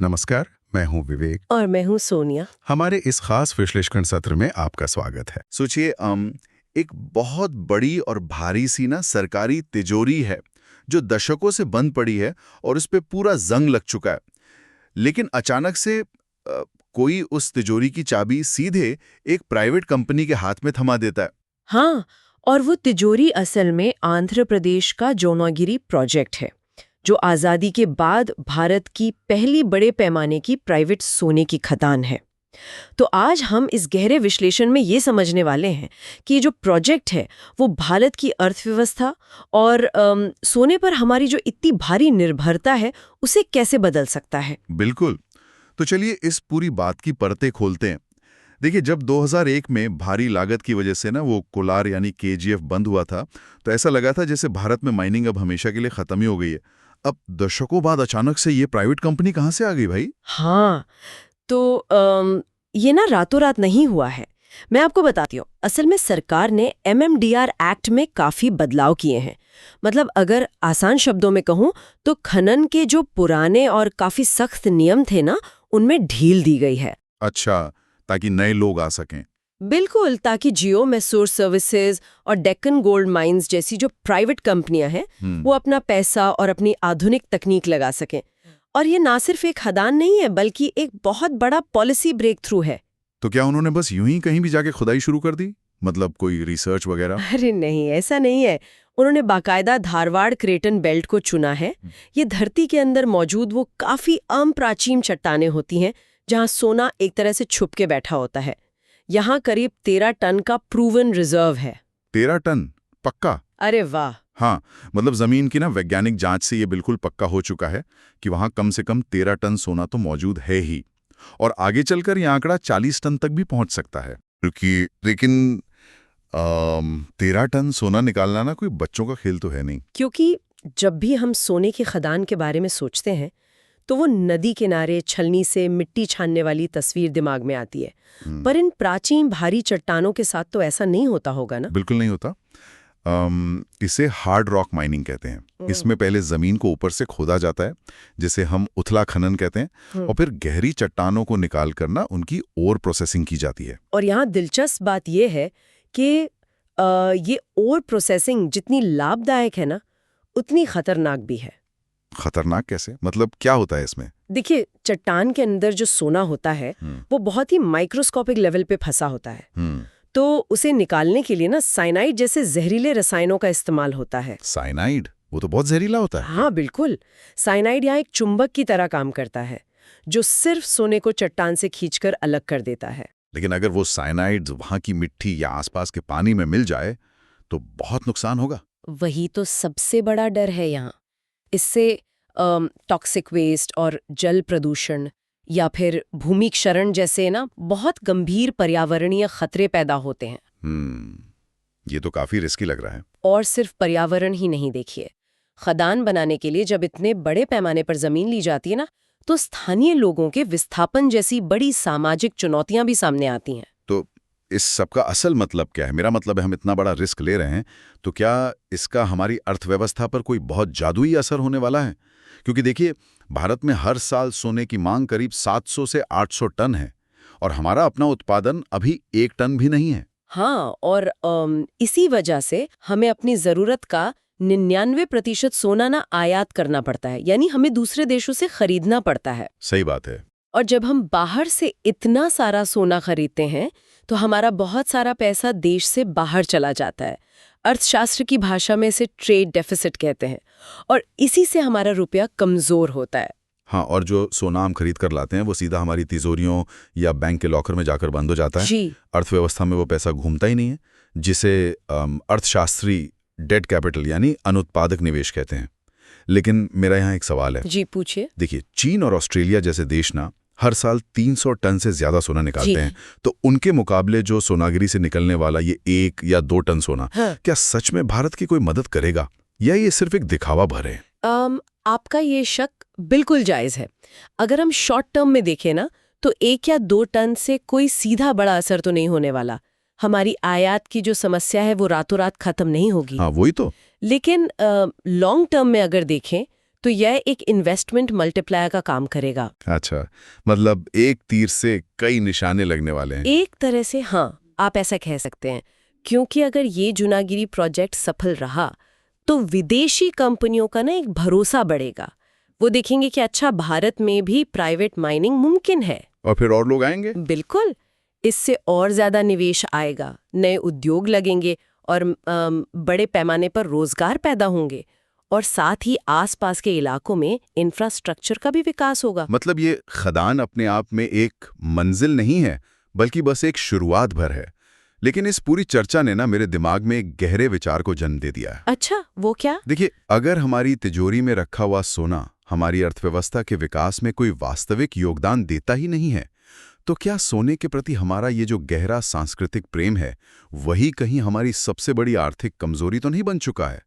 नमस्कार, मैं हूं विवेक। और मैं हूँ सोनिया। हमारे इस खास विश्लेषण सत्र में आपका स्वागत है। सोचिए एक बहुत बड़ी और भारी सी ना सरकारी तिजोरी है जो दशकों से बंद पड़ी है और उस पे पूरा जंग लग चुका है। लेकिन अचानक से कोई उस तिजोरी की चाबी सीधे एक प्राइवेट कंपनी के हाथ में थमा देता है। हाँ, और वो तिजोरी असल में आंध्र प्रदेश का जोनागिरी प्रोजेक्ट है, जो आज़ादी के बाद भारत की पहली बड़े पैमाने की प्राइवेट सोने की खदान है। तो आज हम इस गहरे विश्लेषण में ये समझने वाले हैं कि ये जो प्रोजेक्ट है वो भारत की अर्थव्यवस्था और सोने पर हमारी जो इतनी भारी निर्भरता है उसे कैसे बदल सकता है। बिल्कुल। तो चलिए इस पूरी बात की परतें खोलते हैं। देखिए, जब 2001 में भारी लागत की वजह से ना वो कोलार यानी केजीएफ बंद हुआ था, तो ऐसा लगा था जैसे भारत में माइनिंग अब हमेशा के लिए खत्म ही हो गई है। अब दशकों बाद अचानक से ये प्राइवेट कंपनी कहाँ से आ गई भाई? हाँ, तो ये ना रातों रात नहीं हुआ है। मैं आपको बताती हूँ। असल में सरकार ने एमएमडीआर एक्ट में काफी बदलाव किए हैं। मतलब अगर आसान शब्दों में कहूँ तो खनन के जो पुराने और काफी सख्त नियम थे ना, उनमें ढील दी गई है। अच्छा, ताकि नए लोग आ सकें। बिल्कुल, ताकि जियो मैसूर सर्विसेज और डेक्कन गोल्ड माइंस जैसी जो प्राइवेट कंपनियां हैं वो अपना पैसा और अपनी आधुनिक तकनीक लगा सकें। और ये ना सिर्फ एक खदान नहीं है, बल्कि एक बहुत बड़ा पॉलिसी ब्रेक थ्रू है। तो क्या उन्होंने बस यूं ही कहीं भी जाके खुदाई शुरू कर दी? मतलब कोई रिसर्च वगैरह? अरे नहीं, ऐसा नहीं है। उन्होंने बाकायदा धारवाड़ क्रेटन बेल्ट को चुना है। ये धरती के अंदर मौजूद वो काफी अप्राचीन चट्टानें होती हैं जहां सोना एक तरह से छुप के बैठा होता है। यहाँ करीब 13 टन का प्रूवन रिजर्व है। 13 टन? पक्का? अरे वाह! हाँ, मतलब जमीन की ना वैज्ञानिक जांच से ये बिल्कुल पक्का हो चुका है कि वहां कम से कम 13 टन सोना तो मौजूद है ही। और आगे चलकर ये आंकड़ा 40 टन तक भी पहुंच सकता है। क्योंकि लेकिन 13 टन सोना निकालना ना कोई बच्चों का खेल तो है नहीं। क्योंकि जब भी हम सोने की खदान के बारे में सोचते हैं तो वो नदी किनारे छलनी से मिट्टी छानने वाली तस्वीर दिमाग में आती है। पर इन प्राचीन भारी चट्टानों के साथ तो ऐसा नहीं होता होगा ना? बिल्कुल नहीं होता। इसे हार्ड रॉक माइनिंग कहते हैं। इसमें पहले जमीन को ऊपर से खोदा जाता है, जिसे हम उथला खनन कहते हैं, और फिर गहरी चट्टानों को निकाल कर ना उनकी और प्रोसेसिंग की जाती है। और यहाँ दिलचस्प बात यह है कि ये और प्रोसेसिंग जितनी लाभदायक है ना, उतनी खतरनाक भी है। खतरनाक कैसे? मतलब क्या होता है इसमें? देखिए, चट्टान के अंदर जो सोना होता है वो बहुत ही माइक्रोस्कोपिक लेवल पे फंसा होता है। तो उसे निकालने के लिए ना साइनाइड जैसे जहरीले रसायनों का इस्तेमाल होता है। साइनाइड? वो तो बहुत जहरीला होता है। हाँ बिल्कुल। साइनाइड यहाँ एक चुंबक की तरह काम करता है जो सिर्फ सोने को चट्टान से खींचकर अलग कर देता है। लेकिन अगर वो साइनाइड वहां की मिट्टी या आसपास के पानी में मिल जाए तो बहुत नुकसान होगा। वही तो सबसे बड़ा डर है यहाँ। इससे टॉक्सिक वेस्ट और जल प्रदूषण या फिर भूमि क्षरण जैसे ना बहुत गंभीर पर्यावरणीय खतरे पैदा होते हैं। ये तो काफी रिस्की लग रहा है। और सिर्फ पर्यावरण ही नहीं, देखिए, खदान बनाने के लिए जब इतने बड़े पैमाने पर जमीन ली जाती है ना, तो स्थानीय लोगों के विस्थापन जैसी बड़ी सामाजिक चुनौतियां भी सामने आती हैं। तो इस सब का असल मतलब क्या है? मेरा मतलब है, हम इतना बड़ा रिस्क ले रहे हैं तो क्या इसका हमारी अर्थव्यवस्था पर कोई बहुत जादुई असर होने वाला है? क्योंकि देखिए, भारत में हर साल सोने की मांग करीब 700 से 800 टन है और हमारा अपना उत्पादन अभी 1 टन भी नहीं है। हाँ, और इसी वजह से हमें अपनी जरूरत का 99% सोना ना आयात करना पड़ता है, यानी हमें दूसरे देशों से खरीदना पड़ता है। सही बात है। और जब हम बाहर से इतना सारा सोना खरीदते हैं तो हमारा बहुत सारा पैसा देश से बाहर चला जाता है। अर्थशास्त्र की भाषा में इसे ट्रेड डेफिसिट कहते हैं, और इसी से हमारा रुपया कमजोर होता है। हाँ, और जो सोना हम खरीद कर लाते हैं वो सीधा हमारी तिजोरियों या बैंक के लॉकर में जाकर बंद हो जाता है। जी। अर्थव्यवस्था में वो पैसा घूमता ही नहीं है, जिसे अर्थशास्त्री डेड कैपिटल यानी अनुत्पादक निवेश कहते हैं। लेकिन मेरा यहाँ एक सवाल है। जी, पूछिए। देखिए, चीन और ऑस्ट्रेलिया जैसे देश ना हर साल 300 टन से ज्यादा सोना निकालते हैं, तो उनके मुकाबले जो सोनागिरी से निकलने वाला ये 1 या 2 टन सोना, क्या सच में भारत की कोई मदद करेगा या ये सिर्फ एक दिखावा भर है? आपका ये शक बिल्कुल जायज है। अगर हम शॉर्ट टर्म में देखें ना, तो 1 या 2 टन से कोई सीधा बड़ा असर तो नहीं होने वाला। हमारी आयात की जो समस्या है वो रातों रात खत्म नहीं होगी। हाँ, वही तो। लेकिन लॉन्ग टर्म में अगर देखें तो यह एक इन्वेस्टमेंट मल्टीप्लायर का काम करेगा। अच्छा, मतलब एक तीर से कई निशाने लगने वाले हैं। एक तरह से हाँ, आप ऐसा कह सकते हैं, क्योंकि अगर ये जूनागिरी प्रोजेक्ट सफल रहा तो विदेशी कंपनियों का ना एक भरोसा बढ़ेगा। वो देखेंगे कि अच्छा, भारत में भी प्राइवेट माइनिंग मुमकिन है। और फिर और लोग आएंगे। बिल्कुल, इससे और ज्यादा निवेश आएगा, नए उद्योग लगेंगे और बड़े पैमाने पर रोजगार पैदा होंगे, और साथ ही आसपास के इलाकों में इंफ्रास्ट्रक्चर का भी विकास होगा। मतलब ये खदान अपने आप में एक मंजिल नहीं है, बल्कि बस एक शुरुआत भर है। लेकिन इस पूरी चर्चा ने ना मेरे दिमाग में एक गहरे विचार को जन्म दे दिया है। अच्छा, वो क्या? देखिए, अगर हमारी तिजोरी में रखा हुआ सोना हमारी अर्थव्यवस्था के विकास में कोई वास्तविक योगदान देता ही नहीं है, तो क्या सोने के प्रति हमारा ये जो गहरा सांस्कृतिक प्रेम है, वही कहीं हमारी सबसे बड़ी आर्थिक कमजोरी तो नहीं बन चुका है?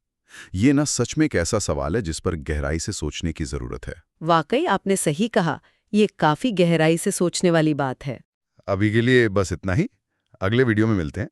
ये ना सच में एक ऐसा सवाल है जिस पर गहराई से सोचने की जरूरत है। वाकई आपने सही कहा, ये काफी गहराई से सोचने वाली बात है। अभी के लिए बस इतना ही, अगले वीडियो में मिलते हैं।